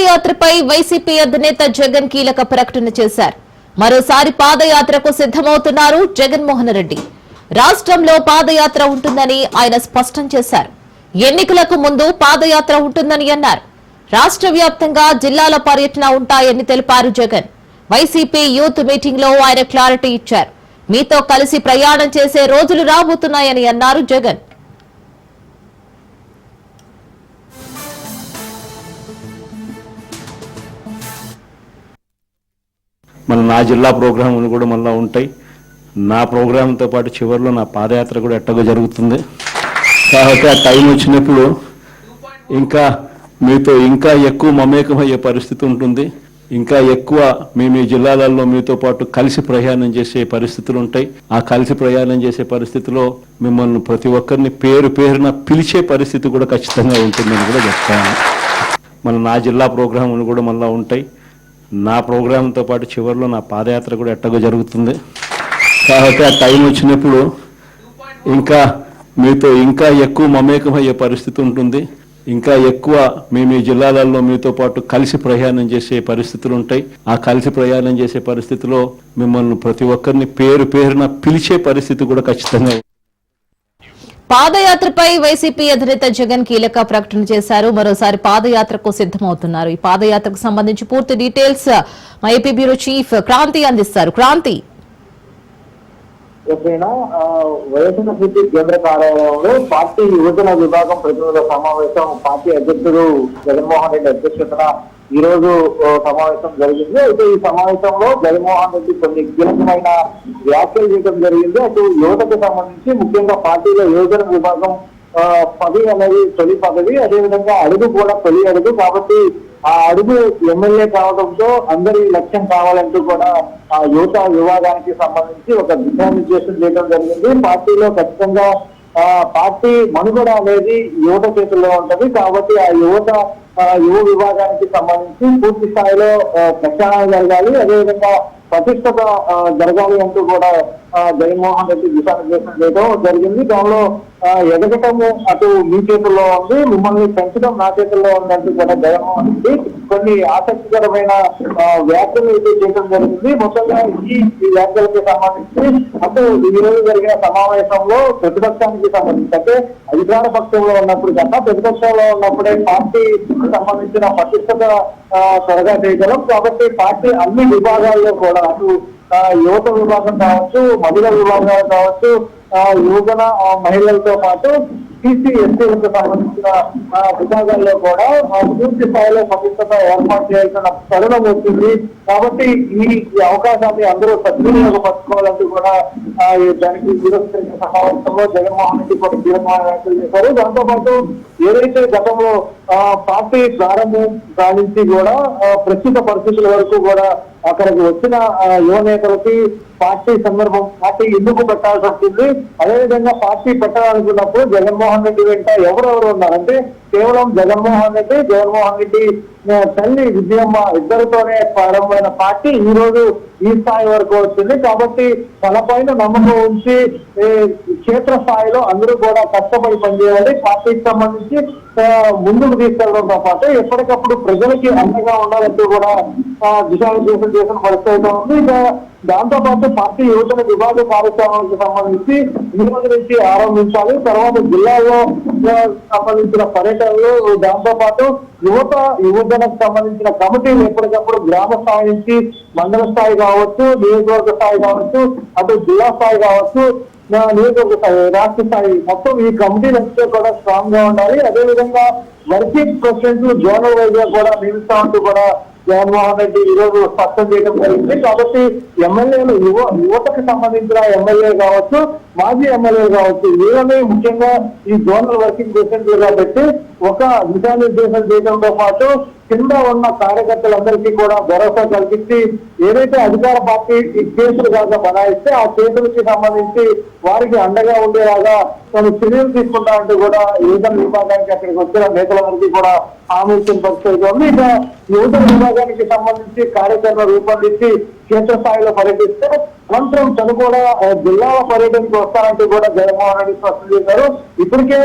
పాదయాత్రపై వైసీపీ అధినేత జగన్ కీలక ప్రకటన చేశారు. మరోసారి పాదయాత్రకు సిద్ధమవుతున్నారు జగన్మోహన్ రెడ్డి. రాష్ట్రంలో పాదయాత్ర ఉంటుందని ఆయన స్పష్టం చేశారు. ఎన్నికలకు ముందు పాదయాత్ర ఉంటుందని అన్నారు. రాష్ట్ర వ్యాప్తంగా జిల్లాల పర్యటన ఉంటాయని తెలిపారు జగన్. వైసీపీ యూత్ మీటింగ్ లో ఆయన క్లారిటీ ఇచ్చారు. మీతో కలిసి ప్రయాణం చేసే రోజులు రాబోతున్నాయని అన్నారు జగన్. నా జిల్లా ప్రోగ్రాములు కూడా మళ్ళీ ఉంటాయి. నా ప్రోగ్రాంతో పాటు చివరిలో నా పాదయాత్ర కూడా ఎట్టగా జరుగుతుంది. కాబట్టి ఆ టైం వచ్చినప్పుడు ఇంకా మీతో ఇంకా ఎక్కువ మమేకమయ్యే పరిస్థితి ఉంటుంది. ఇంకా ఎక్కువ మేము ఈ జిల్లాలలో మీతో పాటు కలిసి ప్రయాణం చేసే పరిస్థితులు ఉంటాయి. ఆ కలిసి ప్రయాణం చేసే పరిస్థితిలో మిమ్మల్ని ప్రతి ఒక్కరిని పేరు పేరున పిలిచే పరిస్థితి కూడా ఖచ్చితంగా ఉంటుందని కూడా చెప్తాను. నా జిల్లా ప్రోగ్రాములు కూడా మళ్ళీ ఉంటాయి. నా ప్రోగ్రాంతో పాటు చివరిలో నా పాదయాత్ర కూడా ఎట్టగా జరుగుతుంది. కాబట్టి ఆ టైం వచ్చినప్పుడు ఇంకా మీతో ఇంకా ఎక్కువ మమేకమయ్యే పరిస్థితి ఉంటుంది. ఇంకా ఎక్కువ మేము ఈ జిల్లాలలో మీతో పాటు కలిసి ప్రయాణం చేసే పరిస్థితులు ఉంటాయి. ఆ కలిసి ప్రయాణం చేసే పరిస్థితిలో మిమ్మల్ని ప్రతి ఒక్కరిని పేరు పేరున పిలిచే పరిస్థితి కూడా ఖచ్చితంగా. పాదయాత్రపై వైసీపీ అధినేత జగన్ కీలక ప్రకటన చేశారు. మరోసారి పాదయాత్రకు సిద్ధమవుతున్నారు. ఈ పాదయాత్రకు సంబంధించి పూర్తి డీటెయిల్స్ మా ఏపీ బ్యూరో చీఫ్ క్రాంతి అందిస్తారు. క్రాంతి, వైఎస్ఆర్సీపీ కేంద్ర కార్యాలయంలో పార్టీ యువజన విభాగం ప్రతినిధుల సమావేశం పార్టీ అధ్యక్షుడు జగన్మోహన్ రెడ్డి అధ్యక్షతన ఈ రోజు సమావేశం జరిగింది. అయితే ఈ సమావేశంలో జగన్మోహన్ రెడ్డి కొన్ని కీలకమైన వ్యాఖ్యలు చేయడం జరిగింది. అటు యువతకు సంబంధించి ముఖ్యంగా పార్టీలో యువజన విభాగం పదవి అనేది తొలి పదవి, అదేవిధంగా అడుగు కూడా తొలి అడుగు. కాబట్టి ఆ అడుగు ఎమ్మెల్యే కావడంతో అందరి లక్ష్యం కావాలంటూ కూడా ఆ యువత విభాగానికి సంబంధించి ఒక దిశానిర్దేశం చేయడం జరిగింది. పార్టీలో ఖచ్చితంగా పార్టీ మనుగడ అనేది యువత చేతుల్లో ఉంటది. కాబట్టి ఆ యువ విభాగానికి సంబంధించి పూర్తి స్థాయిలో ప్రక్షాళన జరగాలి, అదేవిధంగా ప్రతిష్టత జరగాలి అంటూ కూడా జగన్మోహన్ రెడ్డి దిశానిర్దేశం చేయడం జరిగింది. దానిలో ఎదగటము అటు మీ చేతుల్లో ఉంది, మిమ్మల్ని పెంచడం నా చేతుల్లో ఉందంటూ కూడా జగన్మోహన్ రెడ్డి కొన్ని ఆసక్తికరమైన వ్యాఖ్యలు అయితే చేయడం జరిగింది. మొత్తంగా ఈ వ్యాఖ్యలకి సంబంధించి అటు ఈ రోజు జరిగిన సమావేశంలో ప్రతిపక్షానికి సంబంధించి అంటే అధికార పక్షంలో ఉన్నప్పుడు కన్నా ప్రతిపక్షంలో ఉన్నప్పుడే పార్టీకి సంబంధించిన పటిష్టత త్వరగా చేయగలం. కాబట్టి పార్టీ అన్ని విభాగాల్లో కూడా అటు యువత విభాగం కావచ్చు, మహిళల విభాగాలు కావచ్చు, యువజన మహిళలతో పాటు బీసీ ఎస్టీలకు సంబంధించిన విభాగాల్లో కూడా పూర్తి స్థాయిలో పటిష్టత ఏర్పాటు చేయాల్సిన తరుణం వచ్చింది. కాబట్టి ఈ అవకాశాన్ని అందరూ సద్వినియోగపరచుకోవాలంటూ కూడా దానికి తిరస్కరించిన సమావేశంలో జగన్మోహన్ రెడ్డి కూడా కీలకమైన వ్యాఖ్యలు చేశారు. దాంతో పాటు ఏదైతే గతంలో పార్టీ ప్రారంభం కానించి కూడా ప్రస్తుత పరిస్థితుల వరకు కూడా అక్కడికి వచ్చిన యువ నేతలకి పార్టీ ఎందుకు పెట్టాల్సి వచ్చింది, అదేవిధంగా పార్టీ పెట్టాలనుకున్నప్పుడు జగన్మోహన్ రెడ్డి వెంట ఎవరెవరు ఉన్నారంటే కేవలం జగన్మోహన్ రెడ్డి తల్లి విజయమ్మ ఇద్దరితోనే ప్రారంభమైన పార్టీ ఈ రోజు ఈ స్థాయి వరకు వచ్చింది. కాబట్టి తనపైన నమ్మకం ఉంచి క్షేత్ర స్థాయిలో అందరూ కూడా కష్టపడి పనిచేయాలి. పార్టీకి సంబంధించి ముందుకు తీసుకెళ్లడంతో పాటు ఎప్పటికప్పుడు ప్రజలకి అండగా ఉండాలంటూ కూడా దిశానిర్దేశం చేసిన పరిస్థితి ఉంది. ఇక దాంతో పాటు పార్టీ యువజన విభాగ కార్యక్రమాలకు సంబంధించి ఈ రోజు నుంచి ఆరంభించాలి. తర్వాత జిల్లాలో సంబంధించిన పర్యటనలు, దాంతో పాటు యువజనకు సంబంధించిన కమిటీలు ఎప్పటికప్పుడు గ్రామ స్థాయి నుంచి మండల స్థాయి కావచ్చు, నియోజకవర్గ స్థాయి కావచ్చు, అటు జిల్లా స్థాయి కావచ్చు, నియోజకవర్గ స్థాయి, రాష్ట్ర స్థాయి, మొత్తం ఈ కమిటీలంతా కూడా స్ట్రాంగ్ గా ఉండాలి. అదేవిధంగా వర్కింగ్ ప్రెసిడెంట్లు జోనల్ వైజ్ గా కూడా నిలుస్తామంటూ కూడా జగన్మోహన్ రెడ్డి ఈ రోజు స్పష్టం చేయడం జరిగింది. కాబట్టి ఎమ్మెల్యేలు యువతకు సంబంధించిన ఎమ్మెల్యే కావచ్చు, మాజీ ఎమ్మెల్యే కావచ్చు, వీళ్ళని ముఖ్యంగా ఈ జోనల్ వర్కింగ్ ప్రెసిడెంట్లుగా పెట్టి ఒక దిశానిర్దేశం చేయడంతో పాటు కింద ఉన్న కార్యకర్తలందరికీ కూడా భరోసా కల్పించి ఏదైతే అధికార పార్టీ ఈ కేసులు కాగా బనాయిస్తే ఆ కేసులకి సంబంధించి వారికి అండగా ఉండేలాగా తను చర్యలు తీసుకుంటామంటూ కూడా యువజన విభాగానికి అక్కడికి వచ్చిన నేతలందరికీ కూడా హామీ ఇచ్చిన పరిస్థితి ఉంది. ఇక యువజన విభాగానికి సంబంధించి కార్యాచరణ రూపొందించి క్షేత్రస్థాయిలో పర్యటిస్తే అనంతరం తను కూడా జిల్లాల పర్యటనకు వస్తానంటూ కూడా జగన్మోహన్ రెడ్డి స్పష్టం చేశారు. ఇప్పటికే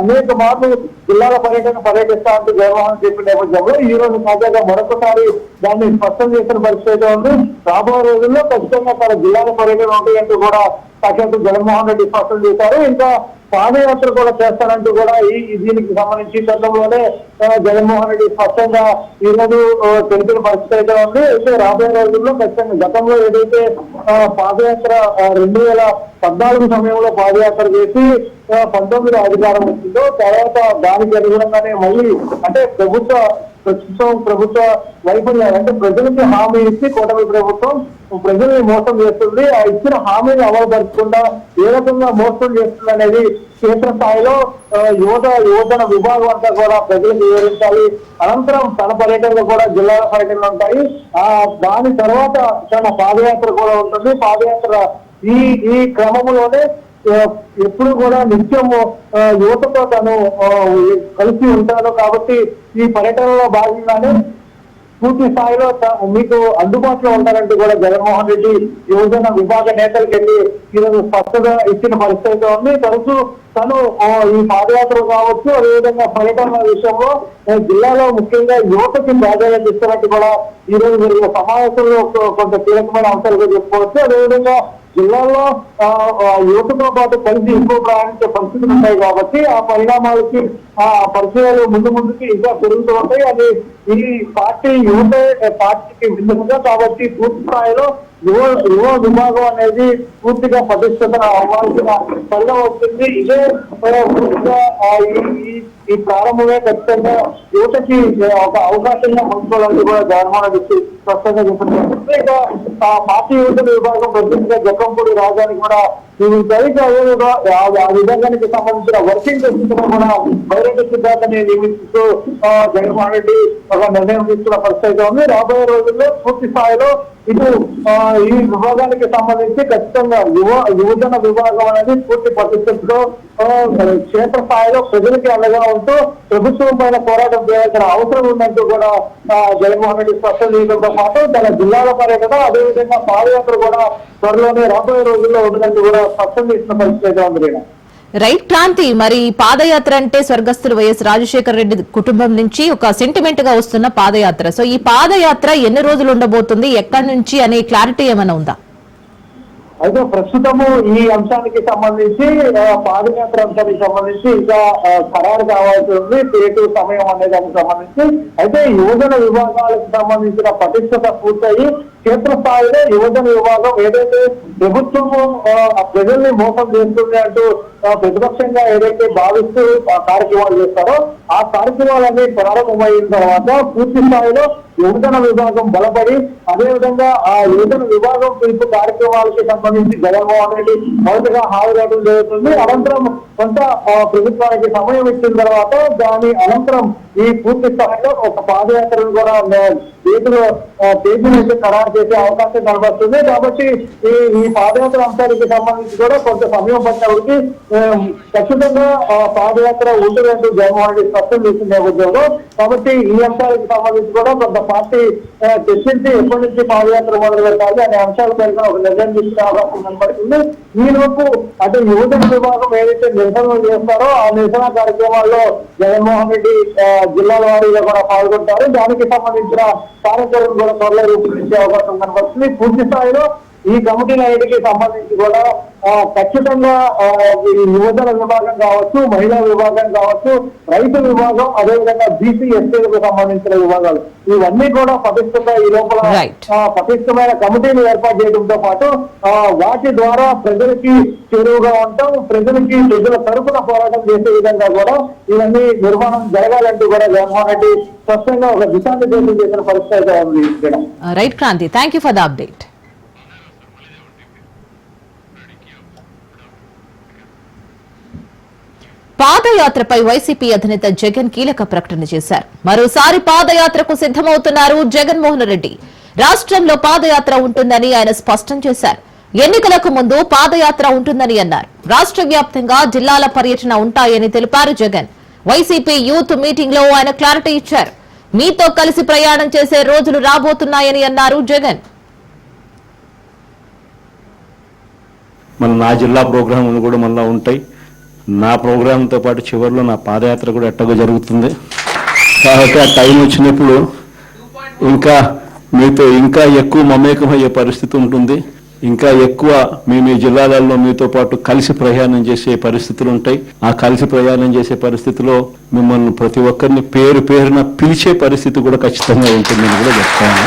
అనేక మార్లు జిల్లాల పర్యటిస్తానంటూ జగన్మోహన్ రెడ్డి చెప్పిన నేపథ్యంలో ఈ రోజు తాజాగా మరొకసారి దాన్ని స్పష్టం చేసిన పరిస్థితి ఉంది. రాబోయే రోజుల్లో ఖచ్చితంగా తన జిల్లాల పర్యటన ఉంటాయంటూ కూడా సాక్షాత్తు జగన్మోహన్ రెడ్డి స్పష్టం చేశారు. ఇంకా పాదయాత్ర కూడా చేస్తానంటూ కూడా దీనికి సంబంధించి గతంలోనే జగన్మోహన్ రెడ్డి స్పష్టంగా ఈ రోజు తెలిపిన పరిస్థితి అయితే ఉంది. అయితే రాబోయే రోజుల్లో ఖచ్చితంగా గతంలో ఏదైతే పాదయాత్ర 2014 సమయంలో పాదయాత్ర చేసి 19 అధికారం వచ్చిందో తర్వాత దానికి అనుగుణంగానే మళ్ళీ అంటే ప్రభుత్వ వైఫల్యాలు అంటే ప్రజలకి హామీ ఇచ్చి కూటమి ప్రభుత్వం ప్రజల్ని మోసం చేస్తుంది. ఆ ఇచ్చిన హామీని అమలుపరచకుండా ఏ రకంగా మోసం చేస్తుంది అనేది క్షేత్రస్థాయిలో యువజన విభాగం అంతా కూడా ప్రజలకు వివరించాలి. అనంతరం తన పర్యటనలు కూడా జిల్లాల పర్యటనలు ఉంటాయి. దాని తర్వాత తన పాదయాత్ర కూడా ఉంటుంది. పాదయాత్ర ఈ క్రమంలోనే ఎప్పుడు కూడా నిత్యము యువతతో తను కలిసి ఉంటాను కాబట్టి ఈ పర్యటనలో భాగంగానే పూర్తి స్థాయిలో మీకు అందుబాటులో ఉంటారంటూ కూడా జగన్మోహన్ రెడ్డి యువజన విభాగ నేతలకు వెళ్ళి ఈరోజు స్పష్టత ఇచ్చిన పరిస్థితి ఉంది. తరచూ తను ఈ పాదయాత్ర కావచ్చు, అదేవిధంగా పర్యటన విషయంలో జిల్లాలో ముఖ్యంగా యువతకి ప్రాధాన్యత ఇస్తున్నట్టు కూడా ఈ రోజు జరిగిన సమావేశంలో కొంత కీలకమైన అంశాలుగా చెప్పుకోవచ్చు. అదేవిధంగా జిల్లాలో యువతతో పాటు కలిసి ఎక్కువ ప్రయాణించే పరిస్థితులు ఉంటాయి కాబట్టి ఆ పరిణామాలకి ఆ పరిచయాలు ముందుకి ఇంకా పెరుగుతూ ఉంటాయి. అది ఈ పార్టీకి భిన్నంగా కాబట్టి పూర్తి స్థాయిలో యువ విభాగం అనేది పూర్తిగా ప్రతిష్టతను అవ్వాల్సిన పనిలో వస్తుంది. ఇదే పూర్తిగా ఈ ప్రారంభమే ఖచ్చితంగా యువతకి ఒక అవకాశంగా పంచుకోవాలని కూడా జగన్మోహన్ రెడ్డి స్పష్టంగా చెప్పారు. ఇక పార్టీ యువత విభాగం ప్రతినిధిగా జక్కంపూడి రాజానికి కూడా నియమించారు. ఆ విభాగానికి సంబంధించిన వర్కింగ్ ప్రెసిడెంట్ కూడా బైరెడ్డి సిద్ధార్థని నియమిస్తూ జగన్మోహన్ రెడ్డి ఒక నిర్ణయం తీసుకున్న పరిస్థితి ఉంది. రాబోయే రోజుల్లో పూర్తి స్థాయిలో ఇటు ఈ విభాగానికి సంబంధించి ఖచ్చితంగా యువజన విభాగం అనేది పూర్తి పద్ధతిలో క్షేత్ర స్థాయిలో ప్రజలకి అండగా ఉంటూ ప్రభుత్వం పైన పోరాటం చేయాల్సిన అవసరం ఉందంటూ కూడా జగన్మోహన్ రెడ్డి స్పష్టం చేయడంతో పాటు తన జిల్లాల పర్యటన అదేవిధంగా పాదయాత్ర కూడా త్వరలోనే రాబోయే రోజుల్లో ఉంటుందంటూ కూడా స్పష్టం చేసిన పరిస్థితి ఉంది. రైట్ క్రాంతి, మరి పాదయాత్ర అంటే స్వర్గస్థులు వైఎస్ రాజశేఖర రెడ్డి కుటుంబం నుంచి ఒక సెంటిమెంట్ గా వస్తున్న పాదయాత్ర. సో ఈ పాదయాత్ర ఎన్ని రోజులు ఉండబోతుంది, ఎక్కడి నుంచి అనే క్లారిటీ ఏమైనా ఉందా? అయితే ప్రస్తుతము ఈ అంశానికి సంబంధించి పాదయాత్ర అంశానికి సంబంధించి ఇంకా ఖరారు కావాల్సి ఉంది. పేటు సమయం అనే దానికి సంబంధించి అయితే యువజన విభాగాలకు సంబంధించిన పటిష్టత పూర్తయి క్షేత్రస్థాయిలో యువజన విభాగం ఏదైతే ప్రభుత్వము ప్రజల్ని మోసం చేస్తుంది అంటూ ప్రతిపక్షంగా ఏదైతే భావిస్తూ కార్యక్రమాలు చేస్తారో ఆ కార్యక్రమాలన్నీ ప్రారంభమైన తర్వాత పూర్తి స్థాయిలో యువజన విభాగం బలపడి అదేవిధంగా ఆ యువజన విభాగం పిలుపు కార్యక్రమాలకి సంబంధించి జగన్మోహన్ రెడ్డి మొదటగా హాజరవడం జరుగుతుంది. అనంతరం కొంత ప్రభుత్వానికి సమయం ఇచ్చిన తర్వాత దాని అనంతరం ఈ పూర్తి స్థాయిలో ఒక పాదయాత్రను కూడా తేదీని ఖరారు చేసే అవకాశం కనబడుతుంది. కాబట్టి ఈ పాదయాత్ర అంశానికి సంబంధించి కూడా కొంత సమయం పట్టినప్పటికీ ఖచ్చితంగా పాదయాత్ర ఉంటుందంటూ జగన్మోహన్ రెడ్డి స్పష్టం చేసిన నేపథ్యంలో కాబట్టి ఈ అంశాలకు సంబంధించి కూడా కొంత పార్టీ చర్చించి ఎప్పటి నుంచి పాదయాత్ర మొదలు పెట్టాలి అనే అంశాల పైన ఒక నిర్ణయం తీసుకునే అవకాశం కనబడుతుంది. ఈ లోపు అటు యువజన విభాగం ఏదైతే నిరసనలు చేస్తారో ఆ నిరసన కార్యక్రమాల్లో జగన్మోహన్ రెడ్డి జిల్లాల వారీగా కూడా పాల్గొంటారు. దానికి సంబంధించిన కార్యక్రమం కూడా త్వరలో రూపొందించే అవకాశం కనబడుతుంది. పూర్తి స్థాయిలో ఈ కమిటీలన్నిటికి సంబంధించి కూడా ఖచ్చితంగా యువజన విభాగం కావచ్చు, మహిళా విభాగం కావచ్చు, రైతు విభాగం, అదేవిధంగా బీసీ ఎస్టీలకు సంబంధించిన విభాగాలు ఇవన్నీ కూడా పటిష్టంగా ఈ లోపల పటిష్టమైన కమిటీలు ఏర్పాటు చేయడంతో పాటు వాటి ద్వారా ప్రజలకి చేరువుగా ఉంటాం, ప్రజల తరపున పోరాటం చేసే విధంగా కూడా ఇవన్నీ నిర్మాణం జరగాలంటూ కూడా జగన్మోహన్ రెడ్డి స్పష్టంగా ఒక దిశానిర్దేశం చేసిన పరిస్థితి ఉంది. Right Kranthi, thank you for the update. పాదయాత్రపై వైసీపీ అధినేత జగన్ కీలక ప్రకటన చేశారు. మరోసారి పాదయాత్రకు సిద్దమవుతున్నారు జగన్మోహన్ రెడ్డి. రాష్ట్రంలో పాదయాత్ర ఉంటుందని ఆయన స్పష్టం చేశారు. ఎన్నికలకు ముందు పాదయాత్ర ఉంటుందని అన్నారు. రాష్ట్ర వ్యాప్తంగా జిల్లాల పర్యటన ఉంటాయని తెలిపారు జగన్. వైసీపీ యూత్ మీటింగ్ లో ఆయన క్లారిటీ ఇచ్చారు. మీతో కలిసి ప్రయాణం చేసే రోజులు రాబోతున్నాయని అన్నారు జగన్. నా జిల్లా ప్రోగ్రాములు కూడా మళ్ళీ ఉంటాయి. నా ప్రోగ్రాంతో పాటు చివరిలో నా పాదయాత్ర కూడా ఎట్టగా జరుగుతుంది. కాబట్టి ఆ టైం వచ్చినప్పుడు ఇంకా మీతో ఇంకా ఎక్కువ మమేకమయ్యే పరిస్థితి ఉంటుంది. ఇంకా ఎక్కువ మీ జిల్లాలలో మీతో పాటు కలిసి ప్రయాణం చేసే పరిస్థితులు ఉంటాయి. ఆ కలిసి ప్రయాణం చేసే పరిస్థితిలో మిమ్మల్ని ప్రతి ఒక్కరిని పేరు పేరున పిలిచే పరిస్థితి కూడా ఖచ్చితంగా ఉంటుందని కూడా చెప్తాను.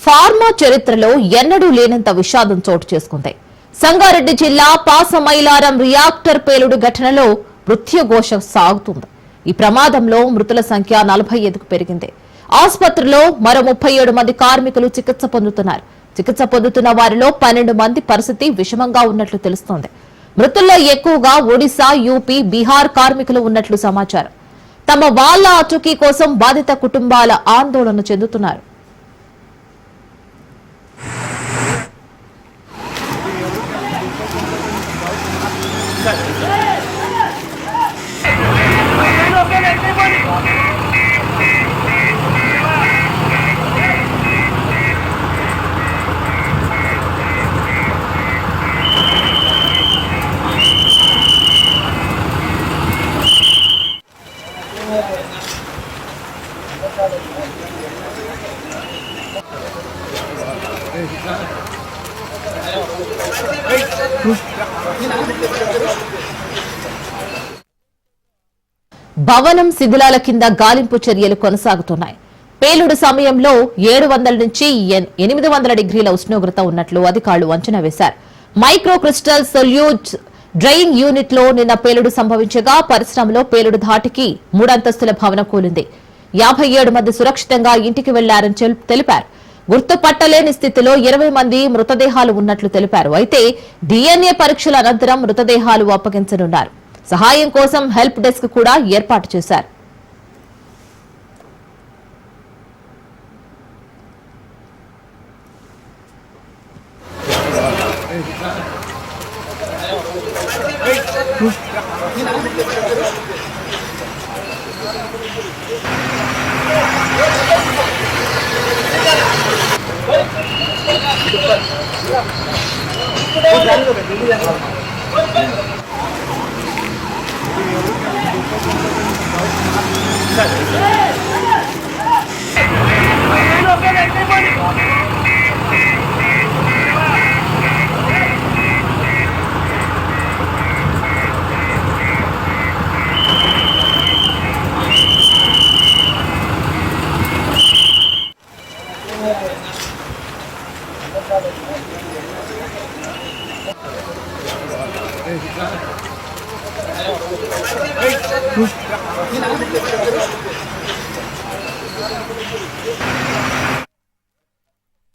ఫార్మా చరిత్రలో ఎన్నడూ లేనంత విషాదం చోటు చేసుకుంది. సంగారెడ్డి జిల్లా పాసమైలారం రియాక్టర్ పేలుడు ఘటనలో మృత్యుఘోష సాగుతుంది. ఈ ప్రమాదంలో మృతుల సంఖ్య 45కు పెరిగింది. ఆసుపత్రిలో మరో 37 మంది కార్మికులు చికిత్స పొందుతున్నారు. చికిత్స పొందుతున్న వారిలో 12 మంది పరిస్థితి విషమంగా ఉన్నట్లు తెలుస్తోంది. మృతుల్లో ఎక్కువగా ఒడిశా, యూపీ, బీహార్ కార్మికులు ఉన్నట్లు సమాచారం. తమ వాళ్ల ఆచూకీ కోసం బాధిత కుటుంబాల ఆందోళన చెందుతున్నారు. భవనం శిథిలాల కింద గాలింపు చర్యలు కొనసాగుతున్నాయి. పేలుడు సమయంలో 700 నుంచి 800 డిగ్రీల ఉష్ణోగ్రత ఉన్నట్లు అధికారులు అంచనా వేశారు. Micro crystal solute drying unit లో నిన్న పేలుడు సంభవించగా పరిశ్రమలో పేలుడు ధాటికి 3 అంతస్తుల భవనం కూలింది. 57 మంది సురక్షితంగా ఇంటికి వెళ్లారని తెలిపారు. గుర్తుపట్టలేని స్థితిలో 20 మంది మృతదేహాలు ఉన్నట్లు తెలిపారు. అయితే DNA పరీక్షల అనంతరం మృతదేహాలు అప్పగించనున్నారు. సహాయం కోసం హెల్ప్ డెస్క్ కూడా ఏర్పాటు చేశారు.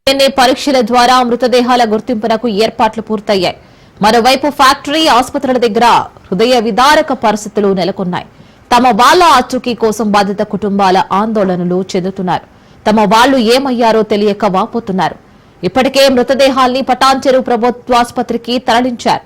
DNA పరీక్షల ద్వారా మృతదేహాల గుర్తింపునకు ఏర్పాట్లు పూర్తయ్యాయి. మరోవైపు ఫ్యాక్టరీ, ఆసుపత్రుల దగ్గర హృదయ విదారక పరిస్థితులు నెలకొన్నాయి. తమ వాళ్ల ఆచూకీ కోసం బాధిత కుటుంబాల ఆందోళనలు చెందుతున్నారు. తమ వాళ్లు ఏమయ్యారో తెలియక వాపోతున్నారు. ఇప్పటికే మృతదేహాల్ని పటాన్చెరు ప్రభుత్వాసుపత్రికి తరలించారు.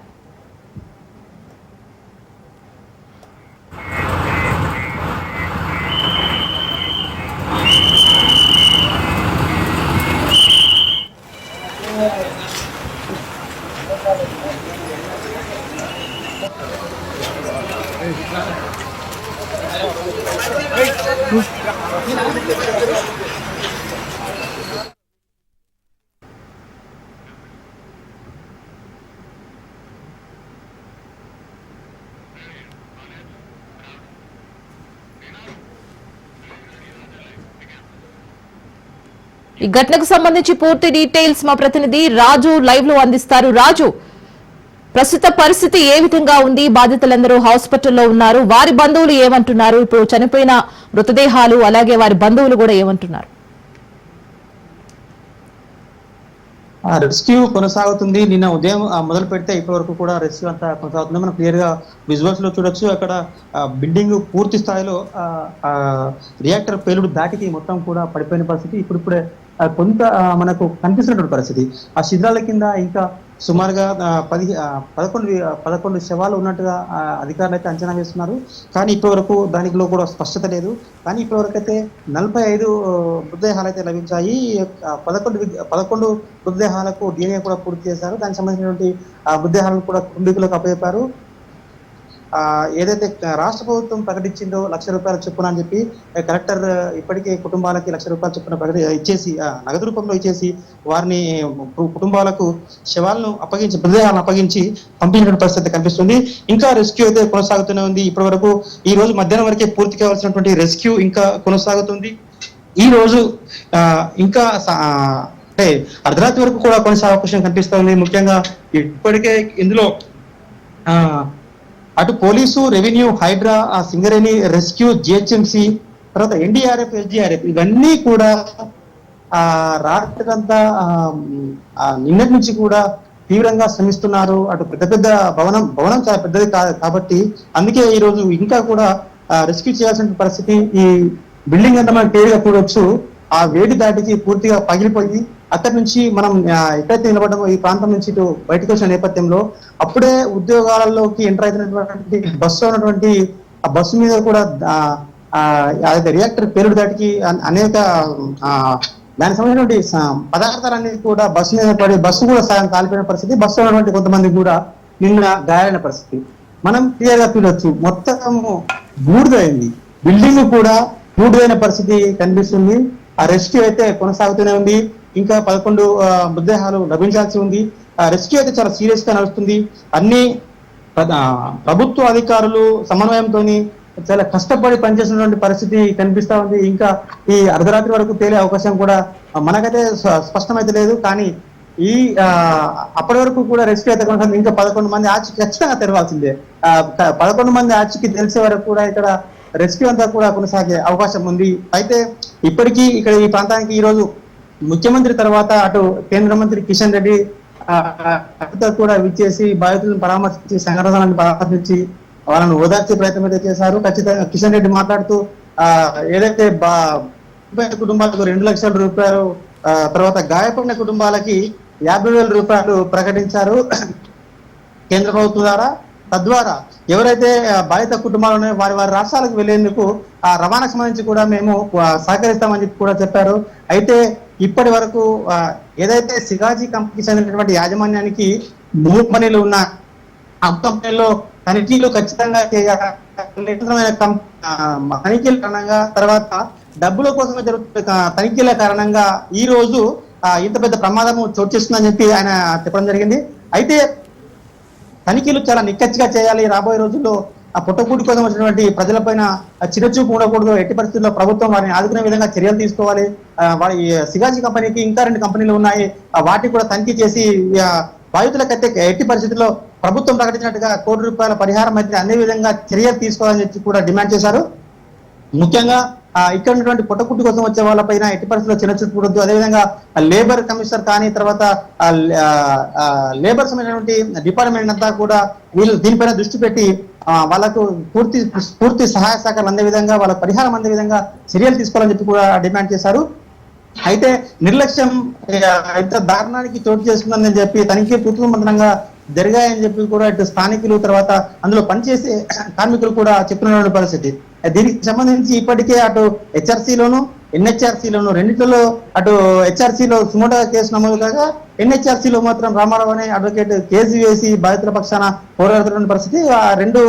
ఈ ఘటనకు సంబంధించి పూర్తి డీటెయిల్స్ మా ప్రతినిధి రాజు లైవ్ లో అందిస్తారు. రాజు, ప్రస్తుత పరిస్థితి ఏ విధంగా ఉంది? బాధితులందరూ హాస్పిటల్లో ఉన్నారు. వారి బంధువులు ఏమంటున్నారు? ఇప్పుడు చనిపోయిన మృతదేహాలు అలాగే వారి బంధువులు కూడా ఏమంటున్నారు? రెస్క్యూ కొనసాగుతుంది. నిన్న ఉదయం మొదలు పెడితే ఇప్పటి వరకు కూడా రెస్క్యూ అంతా కొనసాగుతుంది. మనం క్లియర్ గా విజువల్స్ లో చూడొచ్చు. అక్కడ బిల్డింగ్ పూర్తి స్థాయిలో రియాక్టర్ పేలుడు దాటికి మొత్తం కూడా పడిపోయిన పరిస్థితి. ఇప్పుడిప్పుడే కొంత మనకు కనిపిస్తున్నటువంటి పరిస్థితి. ఆ శిథిలాల కింద ఇంకా సుమారుగా 11 శవాలు ఉన్నట్టుగా అధికారులు అయితే అంచనా వేస్తున్నారు. కానీ ఇప్పటివరకు దానిలో కూడా స్పష్టత లేదు. కానీ ఇప్పటివరకు అయితే 45 మృతదేహాలు అయితే లభించాయి. 11 మృతదేహాలకు DNA కూడా పూర్తి చేశారు. దానికి సంబంధించినటువంటి మృతదేహాలను కూడా కుటుంబీకులకు అప్పచెప్పారు. ఏదైతే రాష్ట్ర ప్రభుత్వం ప్రకటించిందో ₹1,00,000 చొప్పున అని చెప్పి కలెక్టర్ ఇప్పటికే కుటుంబాలకి ₹1,00,000 చొప్పున ఇచ్చేసి నగదు రూపంలో ఇచ్చేసి వారిని కుటుంబాలకు శవాలను అప్పగించి మృతదేహాలను అప్పగించి పంపించిన పరిస్థితి కనిపిస్తుంది. ఇంకా రెస్క్యూ అయితే కొనసాగుతూనే ఉంది. ఇప్పటి వరకు ఈ రోజు మధ్యాహ్నం వరకే పూర్తి కావాల్సినటువంటి రెస్క్యూ ఇంకా కొనసాగుతుంది. ఈ రోజు ఇంకా అంటే అర్ధరాత్రి వరకు కూడా కొనసాగే అవకాశం కనిపిస్తుంది. ముఖ్యంగా ఇప్పటికే ఇందులో అటు police, revenue, Hydraa, Singareni, rescue, GHMC, తర్వాత NDRF, SDRF ఇవన్నీ కూడా రాత్రంతా నిన్నటి నుంచి కూడా తీవ్రంగా శ్రమిస్తున్నారు. అటు పెద్ద భవనం చాలా పెద్దది కాబట్టి అందుకే ఈ రోజు ఇంకా కూడా రెస్క్యూ చేయాల్సిన పరిస్థితి. ఈ బిల్డింగ్ అంతా మనం క్లియర్గా చూడొచ్చు. ఆ వేడి దాటికి పూర్తిగా పగిలిపోయి అక్కడి నుంచి మనం ఎక్కడైతే నిలబడ్డామో ఈ ప్రాంతం నుంచి ఇటు బయటకు వచ్చిన నేపథ్యంలో అప్పుడే ఉద్యోగాలలోకి ఎంటర్ అవుతున్నటువంటి బస్సు ఉన్నటువంటి ఆ బస్సు మీద కూడా రియాక్టర్ పేలుడు దాటికి అనేక దానికి సంబంధించినటువంటి పదార్థాలన్నీ కూడా బస్సు మీద పడి బస్సు కూడా సాయం కాలిపోయిన పరిస్థితి. బస్సు ఉన్నటువంటి కొంతమంది కూడా నిన్న గాయాలైన పరిస్థితి మనం క్లియర్ గా చూడొచ్చు. మొత్తం బూడిదైంది, బిల్డింగ్ కూడా బూడిదైన పరిస్థితి కనిపిస్తుంది. ఆ రెస్క్యూ అయితే కొనసాగుతూనే ఉంది. ఇంకా 11 మృతదేహాలు లభించాల్సి ఉంది. రెస్క్యూ అయితే చాలా సీరియస్ గా నడుస్తుంది. అన్ని ప్రభుత్వ అధికారులు సమన్వయంతో చాలా కష్టపడి పనిచేసినటువంటి పరిస్థితి కనిపిస్తా ఉంది. ఇంకా ఈ అర్ధరాత్రి వరకు తేలే అవకాశం కూడా మనకైతే స్పష్టమైతే లేదు. కానీ ఈ అప్పటి వరకు కూడా రెస్క్యూ అయితే కొనసాగుతుంది. ఇంకా 11 మంది ఆచూకీ ఖచ్చితంగా తెరవాల్సిందే. 11 మంది ఆచూకీ తెలిసే వరకు కూడా ఇక్కడ రెస్క్యూ అంతా కూడా కొనసాగే అవకాశం ఉంది. అయితే ఇప్పటికీ ఇక్కడ ఈ ప్రాంతానికి ఈ రోజు ముఖ్యమంత్రి తర్వాత అటు కేంద్ర మంత్రి కిషన్ రెడ్డి కూడా విచ్చేసి బాధితులను పరామర్శించి సంఘటనలను పరామర్శించి వాళ్ళను ఓదార్చే ప్రయత్నం అయితే చేశారు. ఖచ్చితంగా కిషన్ రెడ్డి మాట్లాడుతూ ఏదైతే కుటుంబాలకు ₹2,00,000 తర్వాత గాయపడిన కుటుంబాలకి ₹50,000 ప్రకటించారు కేంద్ర ప్రభుత్వం ద్వారా. తద్వారా ఎవరైతే బాధిత కుటుంబాలు ఉన్నాయో వారి రాష్ట్రాలకు వెళ్లేందుకు ఆ రవాణాకు సంబంధించి కూడా మేము సహకరిస్తామని చెప్పి కూడా చెప్పారు. అయితే ఇప్పటి వరకు ఏదైతే సిగాజీ కంపెనీకి చెందినటువంటి యాజమాన్యానికి భూపనిలు ఉన్న ఆ కంపెనీలో తనిఖీలు ఖచ్చితంగా తనిఖీల కారణంగా తర్వాత డబ్బుల కోసమే జరుగుతున్న తనిఖీల కారణంగా ఈ రోజు ఇంత పెద్ద ప్రమాదము చోటు చేసుకుందని చెప్పి ఆయన చెప్పడం జరిగింది. అయితే తనిఖీలు చాలా నిక్కచ్చిగా చేయాలి. రాబోయే రోజుల్లో ఆ పుట్టకూటి కోసం వచ్చినటువంటి ప్రజలపైన చిరచూపు ఉండకూడదు. ఎట్టి పరిస్థితుల్లో ప్రభుత్వం వారిని ఆదుకునే విధంగా చర్యలు తీసుకోవాలి. వారి సిగాజీ కంపెనీకి ఇంకా 2 కంపెనీలు ఉన్నాయి. వాటికి కూడా తనిఖీ చేసి బాధితులకైతే ఎట్టి పరిస్థితుల్లో ప్రభుత్వం ప్రకటించినట్టుగా ₹1,00,00,000 పరిహారం అయితే అన్ని విధంగా చర్యలు తీసుకోవాలని చెప్పి కూడా డిమాండ్ చేశారు. ముఖ్యంగా ఇక్కడ ఉన్నటువంటి పుట్టకుట్టి కోసం వచ్చే వాళ్ళపైన ఎట్టి పరిస్థితుల్లో చిన్నచూడదు. అదేవిధంగా లేబర్ కమిషనర్ కానీ తర్వాత లేబర్ సంబంధించినటువంటి డిపార్ట్మెంట్ అంతా కూడా వీళ్ళు దీనిపైన దృష్టి పెట్టి వాళ్ళకు పూర్తి సహాయ సహకారాలు అందే విధంగా వాళ్ళ పరిహారం అందే విధంగా చర్యలు తీసుకోవాలని చెప్పి కూడా డిమాండ్ చేశారు. అయితే నిర్లక్ష్యం ఇంత దారుణానికి చోటు చేసుకుందని చెప్పి తనిఖీ పూర్తిమంతరంగా జరిగాయని చెప్పి కూడా ఇటు స్థానికులు తర్వాత అందులో పనిచేసే కార్మికులు కూడా చెప్తున్నటువంటి పరిస్థితి. దీనికి సంబంధించి ఇప్పటికే అటు HRCలోను NHRCలోను రెండింటిలో అటు HRCలో సుమోటో కేసు నమోదు కాగా NHRCలో మాత్రం రామారావు అనే అడ్వకేట్ కేసు వేసి బాధితుల పక్షాన పోరాడుతున్న పరిస్థితి. ఆ 2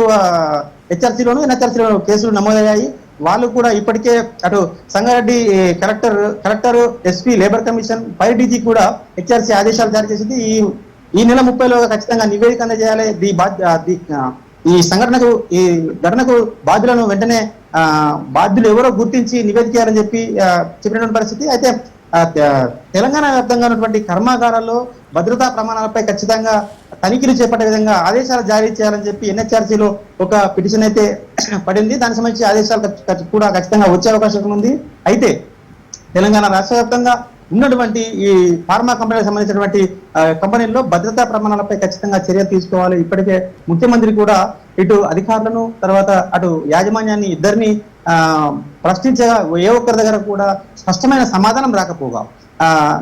HRCలోను NHRCలోను కేసులు నమోదయ్యాయి. వాళ్ళు కూడా ఇప్పటికే అటు Sangareddy collector SP labour commission పై DG కూడా HRC ఆదేశాలు జారీ చేసింది. ఈ నెల 30లో ఖచ్చితంగా నివేదిక అందజేయాలి. ఈ ఘటనకు బాధ్యులను వెంటనే బాధ్యులు ఎవరో గుర్తించి నివేదిక చేయాలని చెప్పి చెప్పినటువంటి పరిస్థితి. అయితే తెలంగాణ వ్యాప్తంగా ఉన్నటువంటి కర్మాగారాల్లో భద్రతా ప్రమాణాలపై ఖచ్చితంగా తనిఖీలు చేపట్టే విధంగా ఆదేశాలు జారీ చేయాలని చెప్పి NHRCలో ఒక పిటిషన్ అయితే పడింది. దానికి సంబంధించి ఆదేశాలు కూడా ఖచ్చితంగా వచ్చే అవకాశం ఉంది. అయితే తెలంగాణ రాష్ట్ర వ్యాప్తంగా ఉన్నటువంటి ఈ ఫార్మా కంపెనీలకు సంబంధించినటువంటి కంపెనీల్లో భద్రతా ప్రమాణాలపై ఖచ్చితంగా చర్యలు తీసుకోవాలి. ఇప్పటికే ముఖ్యమంత్రి కూడా ఇటు అధికారులను తర్వాత అటు యాజమాన్యాన్ని ఇద్దరిని ప్రశ్నించగా ఏ ఒక్కరి దగ్గర కూడా స్పష్టమైన సమాధానం రాకపోగా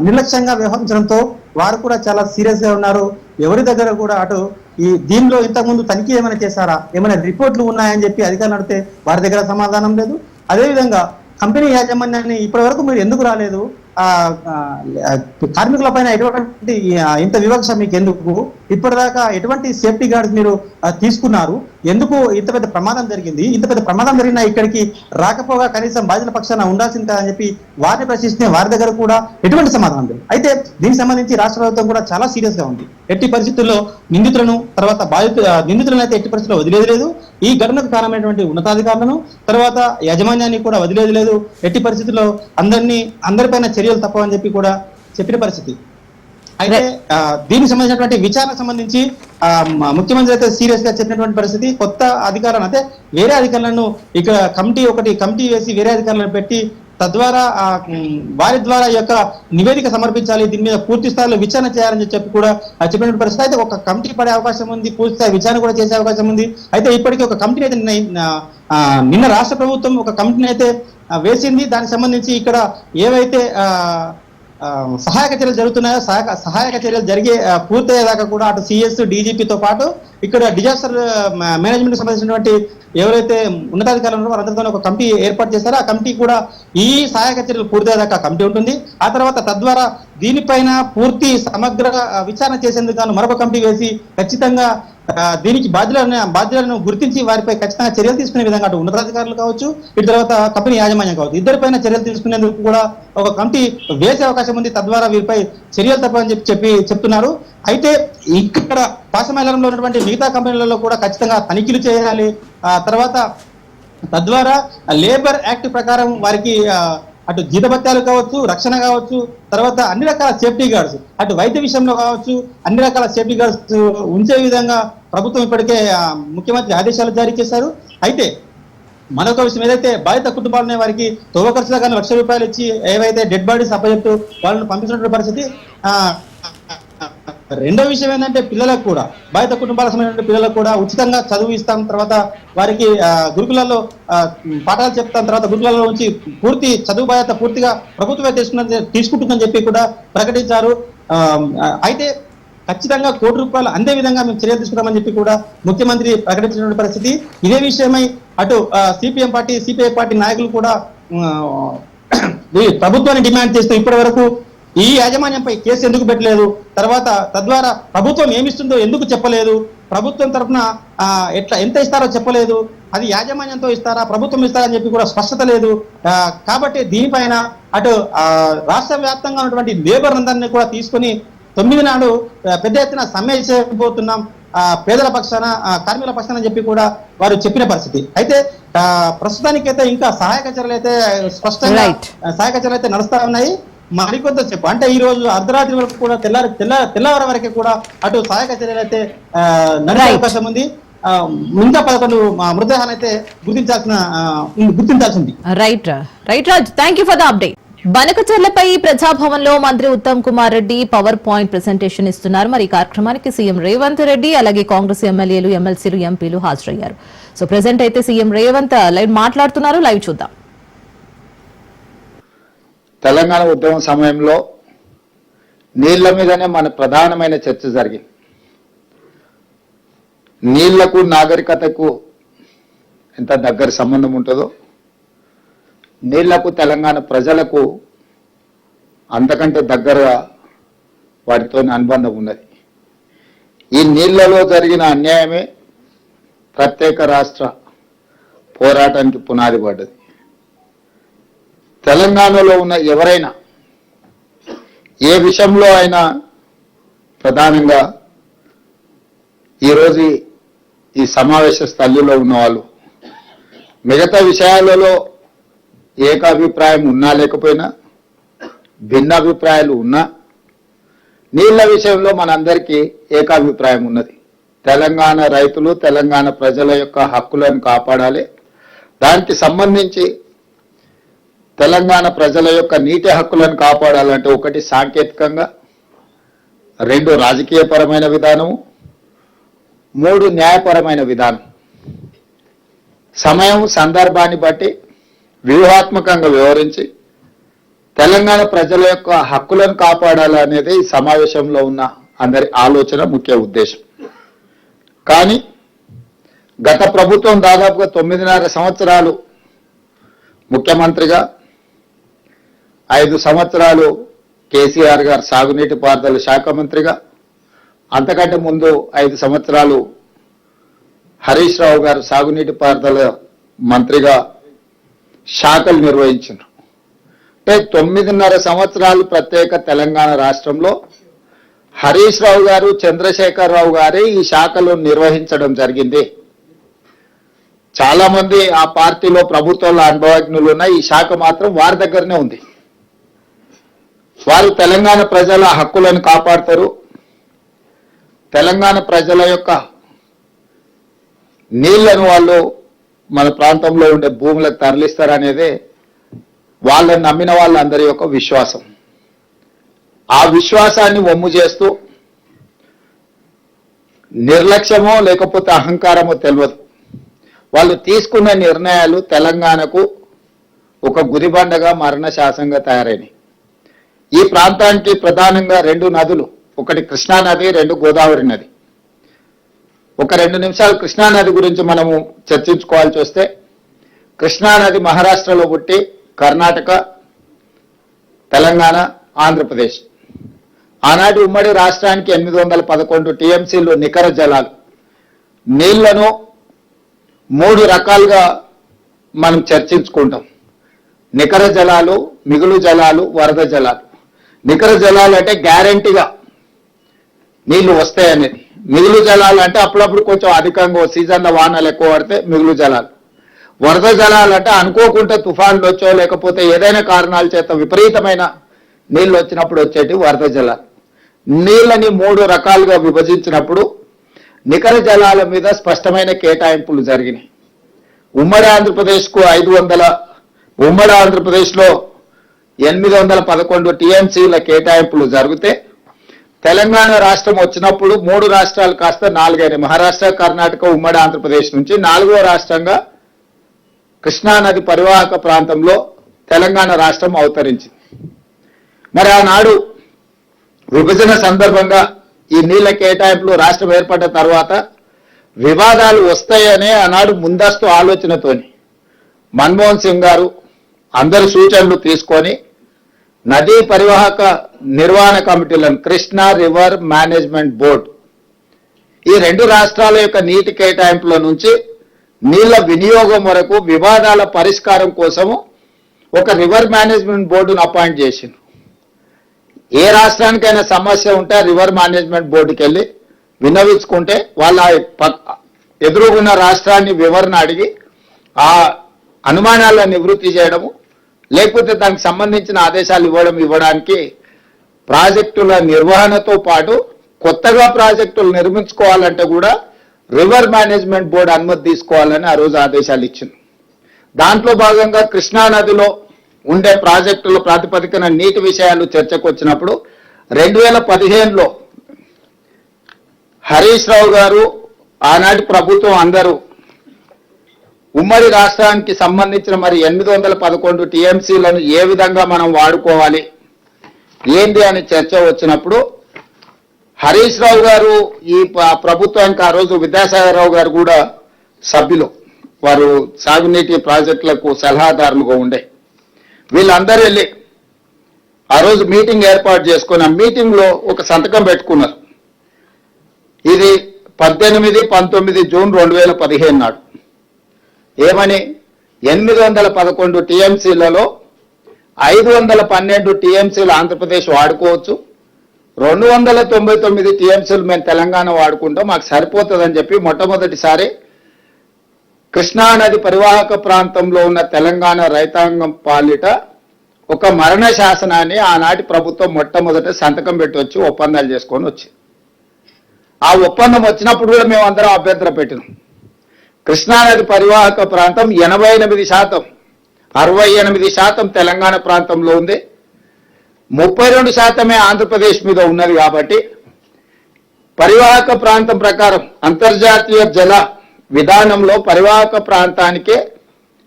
నిర్లక్ష్యంగా వ్యవహరించడంతో వారు కూడా చాలా సీరియస్ గా ఉన్నారు. ఎవరి దగ్గర కూడా అటు ఈ దీనిలో ఇంతకుముందు తనిఖీ ఏమైనా చేశారా, ఏమైనా రిపోర్ట్లు ఉన్నాయని చెప్పి అధికారులు అడిగితే వారి దగ్గర సమాధానం లేదు. అదేవిధంగా కంపెనీ యాజమాన్యాన్ని ఇప్పటి వరకు మీరు ఎందుకు రాలేదు, కార్మికుల పైన ఎటువంటి ఇంత వివక్ష మీకు ఎందుకు, ఇప్పటిదాకా ఎటువంటి సేఫ్టీ గార్డ్స్ మీరు తీసుకున్నారు, ఎందుకు ఇంత పెద్ద ప్రమాదం జరిగింది, ఇంత పెద్ద ప్రమాదం జరిగినా ఇక్కడికి రాకపోగా కనీసం బాధితుల పక్షాన ఉండాల్సింది కదా అని చెప్పి వారిని ప్రశ్నిస్తే వారి దగ్గర కూడా ఎటువంటి సమాధానం లేదు. అయితే దీనికి సంబంధించి రాష్ట్ర ప్రభుత్వం కూడా చాలా సీరియస్ గా ఉంది. ఎట్టి పరిస్థితుల్లో నిందితులను తర్వాత నిందితులను అయితే ఎట్టి పరిస్థితుల్లో వదిలేదు లేదు, ఈ ఘటనకు కారణమైనటువంటి ఉన్నతాధికారులను తర్వాత యాజమాన్యాన్ని కూడా వదిలేదు లేదు, ఎట్టి పరిస్థితుల్లో అందరిపైన చర్యలు తప్పవని చెప్పి కూడా చెప్పిన పరిస్థితి. అయితే దీనికి సంబంధించినటువంటి విచారణకు సంబంధించి ముఖ్యమంత్రి అయితే సీరియస్ గా చెప్పినటువంటి పరిస్థితి. కొత్త అధికారులను అంటే వేరే అధికారులను ఇక కమిటీ వేసి వేరే అధికారులను పెట్టి తద్వారా వారి ద్వారా ఈ యొక్క నివేదిక సమర్పించాలి, దీని మీద పూర్తి స్థాయిలో విచారణ చేయాలని చెప్పి కూడా చెప్పినటువంటి పరిస్థితి. అయితే ఒక కమిటీ పడే అవకాశం ఉంది, పూర్తి స్థాయి విచారణ కూడా చేసే అవకాశం ఉంది. అయితే ఇప్పటికీ ఒక కమిటీని అయితే నిన్న రాష్ట్ర ప్రభుత్వం ఒక కమిటీని అయితే వేసింది. దానికి సంబంధించి ఇక్కడ ఏవైతే సహాయక చర్యలు జరుగుతున్నాయో సహాయక చర్యలు జరిగే పూర్తయ్యేదాకా కూడా అటు సిఎస్ డీజీపీతో పాటు ఇక్కడ డిజాస్టర్ మేనేజ్మెంట్ సంబంధించినటువంటి ఎవరైతే ఉన్నతాధికారులు ఉన్నారో వారందరితో ఒక కమిటీ ఏర్పాటు చేశారో ఆ కమిటీ కూడా ఈ సహాయక చర్యలు పూర్తయ్యేదాకా కమిటీ ఉంటుంది. ఆ తర్వాత తద్వారా దీనిపైన పూర్తి సమగ్ర విచారణ చేసేందుకు గాను మరొక కమిటీ వేసి ఖచ్చితంగా దీనికి బాధ్యులను గుర్తించి వారిపై ఖచ్చితంగా చర్యలు తీసుకునే విధంగా అటు ఉన్నతాధికారులు కావచ్చు, ఇటు తర్వాత కంపెనీ యాజమాన్యం కావచ్చు, ఇద్దరిపైన చర్యలు తీసుకునేందుకు కూడా ఒక కమిటీ వేసే అవకాశం ఉంది. తద్వారా వీరిపై చర్యలు తప్పని చెప్తున్నారు. అయితే ఇక్కడ పాసమైలంలో ఉన్నటువంటి మిగతా కంపెనీలలో కూడా ఖచ్చితంగా తనిఖీలు చేయాలి. తర్వాత తద్వారా లేబర్ యాక్ట్ ప్రకారం వారికి అటు జీతభత్యాలు కావచ్చు, రక్షణ కావచ్చు, తర్వాత అన్ని రకాల సేఫ్టీ గార్డ్స్ అటు వైద్య విషయంలో కావచ్చు అన్ని రకాల సేఫ్టీ గార్డ్స్ ఉంచే విధంగా ప్రభుత్వం ఇప్పటికే ముఖ్యమంత్రి ఆదేశాలు జారీ చేశారు. అయితే మరొక విషయం ఏదైతే బాధిత కుటుంబాలనే వారికి తోవ ఖర్చుగా కానీ ₹1,00,000 ఇచ్చి ఏవైతే డెడ్ బాడీస్ అప్పచెప్తూ వాళ్ళని పంపించినటువంటి పరిస్థితి. రెండో విషయం ఏంటంటే పిల్లలకు కూడా బాధిత కుటుంబాలకు సంబంధించిన పిల్లలకు కూడా ఉచితంగా చదువు ఇస్తాం, తర్వాత వారికి గురుకులాల్లో పాఠాలు చెప్తాం, తర్వాత గురుకులాల్లో నుంచి పూర్తి చదువు బాధ్యత పూర్తిగా ప్రభుత్వమే తీసుకుంటుందని చెప్పి కూడా ప్రకటించారు. అయితే ఖచ్చితంగా ₹1,00,00,000 అందే విధంగా మేము చర్యలు తీసుకుంటామని చెప్పి కూడా ముఖ్యమంత్రి ప్రకటించినటువంటి పరిస్థితి. ఇదే విషయమై అటు సిపిఎం పార్టీ సిపిఐ పార్టీ నాయకులు కూడా ప్రభుత్వాన్ని డిమాండ్ చేస్తూ ఇప్పటి వరకు ఈ యాజమాన్యంపై కేసు ఎందుకు పెట్టలేదు, తర్వాత తద్వారా ప్రభుత్వం ఏమిస్తుందో ఎందుకు చెప్పలేదు, ప్రభుత్వం తరఫున ఎంత ఇస్తారో చెప్పలేదు, అది యాజమాన్యంతో ఇస్తారా ప్రభుత్వం ఇస్తారా అని చెప్పి కూడా స్పష్టత లేదు. కాబట్టి దీనిపైన అటు రాష్ట్ర వ్యాప్తంగా ఉన్నటువంటి లేబర్ అందరినీ కూడా తీసుకొని 9 నాడు పెద్ద ఎత్తున సమ్మె చేయబోతున్నాం పేదల పక్షాన కార్మికుల పక్షాన అని చెప్పి కూడా వారు చెప్పిన పరిస్థితి. అయితే ప్రస్తుతానికైతే ఇంకా సహాయక చర్యలు అయితే స్పష్టంగా సహాయక చర్యలు అయితే నడుస్తా ఉన్నాయి. మరికొంత చెప్పు అంటే ఈ రోజు అర్ధరాత్రి వరకు కూడా తెల్లవారి వరకు కూడా అటు సహాయక చర్యలు అయితే నడిచే అవకాశం ఉంది. ఇంకా 11 మృతదేహాలు అయితే గుర్తించాల్సింది. Right Raj, thank you for the update. బనకచర్లపై ప్రజాభవన్ లో మంత్రి Uttam Kumar Reddy power point presentation ఇస్తున్నారు. మరి ఈ కార్యక్రమానికి సీఎం రేవంత్ రెడ్డి అలాగే కాంగ్రెస్ ఎమ్మెల్యేలు ఎమ్మెల్సీలు ఎంపీలు హాజరయ్యారు. సో ప్రెసెంట్ అయితే సీఎం రేవంత్ లైవ్ మాట్లాడుతున్నారు, లైవ్ చూద్దాం. తెలంగాణ ఉద్యమం సమయంలో నీళ్ల మీదనే మన ప్రధానమైన చర్చ జరిగింది. నీళ్లకు నాగరికతకు ఎంత దగ్గర సంబంధం ఉంటుందో నీళ్లకు తెలంగాణ ప్రజలకు అంతకంటే దగ్గరగా వాటితో అనుబంధం ఉన్నది. ఈ నీళ్లలో జరిగిన అన్యాయమే ప్రత్యేక రాష్ట్ర పోరాటానికి పునాది పడ్డది. తెలంగాణలో ఉన్న ఎవరైనా ఏ విషయంలో అయినా ప్రధానంగా ఈరోజు ఈ సమావేశ స్థలిలో ఉన్న వాళ్ళు మిగతా విషయాలలో ఏకాభిప్రాయం ఉన్నా లేకపోయినా భిన్నాభిప్రాయాలు ఉన్నా నీళ్ల విషయంలో మనందరికీ ఏకాభిప్రాయం ఉన్నది. తెలంగాణ రైతులు తెలంగాణ ప్రజల యొక్క హక్కులను కాపాడాలి. దానికి సంబంధించి తెలంగాణ ప్రజల యొక్క నీటి హక్కులను కాపాడాలంటే 1 సాంకేతికంగా, 2 రాజకీయపరమైన విధానము, 3 న్యాయపరమైన విధానం. సమయం సందర్భాన్ని బట్టి వ్యూహాత్మకంగా వివరించి తెలంగాణ ప్రజల యొక్క హక్కులను కాపాడాలనేది ఈ సమావేశంలో ఉన్న అందరి ఆలోచన, ముఖ్య ఉద్దేశం. కానీ గత ప్రభుత్వం దాదాపుగా 9.5 సంవత్సరాలు ముఖ్యమంత్రిగా, 5 సంవత్సరాలు కేసీఆర్ గారు సాగునీటి పారుదల శాఖ మంత్రిగా, అంతకంటే ముందు 5 సంవత్సరాలు హరీష్ రావు గారు సాగునీటి పారుదల మంత్రిగా శాఖలు నిర్వహించారు. అంటే 9.5 సంవత్సరాలు ప్రత్యేక తెలంగాణ రాష్ట్రంలో హరీష్ రావు గారు, చంద్రశేఖర్ రావు గారే ఈ శాఖలు నిర్వహించడం జరిగింది. చాలా మంది ఆ పార్టీలో ప్రభుత్వంలో అనుభవజ్ఞులు ఉన్న ఈ శాఖ మాత్రం వారి దగ్గరనే ఉంది. వారు తెలంగాణ ప్రజల హక్కులను కాపాడతారు, తెలంగాణ ప్రజల యొక్క నీళ్లను వాళ్ళు మన ప్రాంతంలో ఉండే భూములకు తరలిస్తారనేదే వాళ్ళని నమ్మిన వాళ్ళందరి యొక్క విశ్వాసం. ఆ విశ్వాసాన్ని వమ్ము చేస్తూ నిర్లక్ష్యమో లేకపోతే అహంకారమో తెలియదు, వాళ్ళు తీసుకున్న నిర్ణయాలు తెలంగాణకు ఒక గుదిబండగా, మరణ శాసనంగా తయారైనవి. ఈ ప్రాంతానికి ప్రధానంగా 2 నదులు, ఒకటి కృష్ణా నది, 2 గోదావరి నది. ఒక 2 నిమిషాలు కృష్ణా నది గురించి మనము చర్చించుకోవాల్సి వస్తే, కృష్ణా నది మహారాష్ట్రలో పుట్టి కర్ణాటక, తెలంగాణ, ఆంధ్రప్రదేశ్, ఆనాటి ఉమ్మడి రాష్ట్రానికి 811 టీఎంసీలు నికర జలాలు. నీళ్లను 3 రకాలుగా మనం చర్చించుకుంటాం: నికర జలాలు, మిగులు జలాలు, వరద జలాలు. నికర జలాలు అంటే గ్యారంటీగా నీళ్లు వస్తాయనేది. మిగులు జలాలు అంటే అప్పుడప్పుడు కొంచెం అధికంగా సీజన్లో వానలు ఎక్కువ పడితే మిగులు జలాలు. వరద జలాలు అంటే అనుకోకుండా తుఫాన్లు వచ్చో లేకపోతే ఏదైనా కారణాల చేత విపరీతమైన నీళ్లు వచ్చినప్పుడు వచ్చేటి వరద జలాలు. నీళ్ళని 3 రకాలుగా విభజించినప్పుడు నికర జలాల మీద స్పష్టమైన కేటాయింపులు జరిగినాయి. ఉమ్మడి ఆంధ్రప్రదేశ్కు 500, ఉమ్మడి ఆంధ్రప్రదేశ్లో 811 టీఎంసీల కేటాయింపులు జరిగితే, తెలంగాణ రాష్ట్రం వచ్చినప్పుడు 3 రాష్ట్రాలు కాస్త 4 అయినాయి. మహారాష్ట్ర, కర్ణాటక, ఉమ్మడి ఆంధ్రప్రదేశ్ నుంచి 4వ రాష్ట్రంగా కృష్ణానది పరివాహక ప్రాంతంలో తెలంగాణ రాష్ట్రం అవతరించింది. మరి ఆనాడు విభజన సందర్భంగా ఈ నీళ్ల కేటాయింపులు రాష్ట్రం ఏర్పడ్డ తర్వాత వివాదాలు వస్తాయనే ఆనాడు ముందస్తు ఆలోచనతోని మన్మోహన్ సింగ్ గారు అందరి సూచనలు తీసుకొని నదీ పరివాహక నిర్వహణ కమిటీలను, కృష్ణా రివర్ మేనేజ్మెంట్ బోర్డు, ఈ 2 రాష్ట్రాల యొక్క నీటి కేటాయింపుల నుంచి నీళ్ల వినియోగం వరకు వివాదాల పరిష్కారం కోసము ఒక రివర్ మేనేజ్మెంట్ బోర్డును అపాయింట్ చేసింది. ఏ రాష్ట్రానికైనా సమస్య ఉంటే రివర్ మేనేజ్మెంట్ బోర్డుకి వెళ్ళి విన్నవించుకుంటే వాళ్ళ ఎదురుగున్న రాష్ట్రాన్ని వివరణ అడిగి ఆ అనుమానాలను నివృత్తి చేయడము, లేకపోతే దానికి సంబంధించిన ఆదేశాలు ఇవ్వడానికి ప్రాజెక్టుల నిర్వహణతో పాటు కొత్తగా ప్రాజెక్టులు నిర్మించుకోవాలంటే కూడా రివర్ మేనేజ్మెంట్ బోర్డు అనుమతి తీసుకోవాలని ఆ రోజు ఆదేశాలు ఇచ్చింది. దాంట్లో భాగంగా కృష్ణా నదిలో ఉండే ప్రాజెక్టుల ప్రాతిపదికన నీటి విషయాలు చర్చకు వచ్చినప్పుడు 2015లో హరీష్ రావు గారు, ఆనాటి ప్రభుత్వం అందరూ ఉమ్మడి రాష్ట్రానికి సంబంధించిన మరి 811 టీఎంసీలను ఏ విధంగా మనం వాడుకోవాలి ఏంటి అని చర్చ వచ్చినప్పుడు హరీష్ రావు గారు ఈ ప్రభుత్వానికి ఆ రోజు విద్యాసాగర్ రావు గారు కూడా సభ్యులు, వారు సాగునీటి ప్రాజెక్టులకు సలహాదారులుగా ఉండే, వీళ్ళందరూ వెళ్ళి ఆ రోజు మీటింగ్ ఏర్పాటు చేసుకుని ఆ మీటింగ్లో ఒక సంతకం పెట్టుకున్నారు. ఇది 18-19 జూన్ 2015 నాడు. ఏమని? 811 టీఎంసీలలో 512 టీఎంసీలు ఆంధ్రప్రదేశ్ వాడుకోవచ్చు, 299 టీఎంసీలు మేము తెలంగాణ వాడుకుంటాం, మాకు సరిపోతుందని చెప్పి మొట్టమొదటిసారి కృష్ణానది పరివాహక ప్రాంతంలో ఉన్న తెలంగాణ రైతాంగం పాలిట ఒక మరణ శాసనాన్ని ఆనాటి ప్రభుత్వం మొట్టమొదట సంతకం పెట్టి వచ్చి ఒప్పందాలు చేసుకొని వచ్చి, ఆ ఒప్పందం వచ్చినప్పుడు కూడా మేము అందరం అభ్యంతరం పెట్టినాం. కృష్ణానది పరివాహక ప్రాంతం 88%, 68% తెలంగాణ ప్రాంతంలో ఉంది, 32% ఆంధ్రప్రదేశ్ మీద ఉన్నది. కాబట్టి పరివాహక ప్రాంతం ప్రకారం అంతర్జాతీయ జల విధానంలో పరివాహక ప్రాంతానికే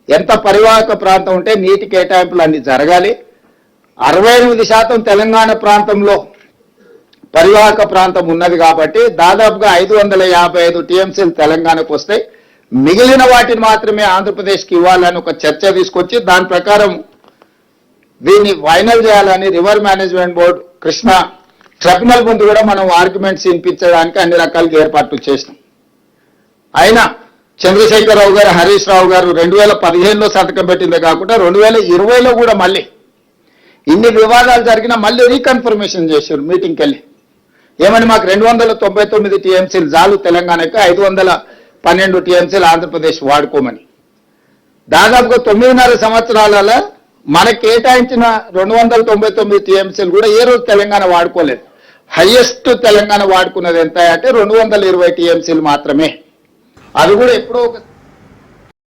ఎంత పరివాహక ప్రాంతం ఉంటే నీటి కేటాయింపులు అన్ని జరగాలి. 68% తెలంగాణ ప్రాంతంలో పరివాహక ప్రాంతం ఉన్నది కాబట్టి దాదాపుగా 555 టీఎంసీలు తెలంగాణకు వస్తాయి. మిగిలిన వాటిని మాత్రమే ఆంధ్రప్రదేశ్కి ఇవ్వాలని ఒక చర్చ తీసుకొచ్చి దాని ప్రకారం దీన్ని ఫైనల్ చేయాలని river management board Krishna tribunal ముందు కూడా మనం ఆర్గ్యుమెంట్స్ వినిపించడానికి అన్ని రకాలుగా ఏర్పాట్లు చేసినాం. అయినా చంద్రశేఖరరావు గారు, హరీష్ రావు గారు 2015లో సంతకం పెట్టిందే కాకుండా 2020లో కూడా మళ్ళీ ఇన్ని వివాదాలు జరిగినా మళ్ళీ రీకన్ఫర్మేషన్ చేశారు మీటింగ్కి వెళ్ళి. ఏమని మాకు 299 టీఎంసీలు చాలు తెలంగాణకి, 512 టీఎంసీలు ఆంధ్రప్రదేశ్ వాడుకోమని. దాదాపుగా 9.5 సంవత్సరాలలో మనకు కేటాయించిన 299 టీఎంసీలు కూడా ఏ రోజు తెలంగాణ వాడుకోలేదు. హైయెస్ట్ తెలంగాణ వాడుకున్నది ఎంత అంటే 220 టీఎంసీలు మాత్రమే. అది కూడా ఎప్పుడో ఒక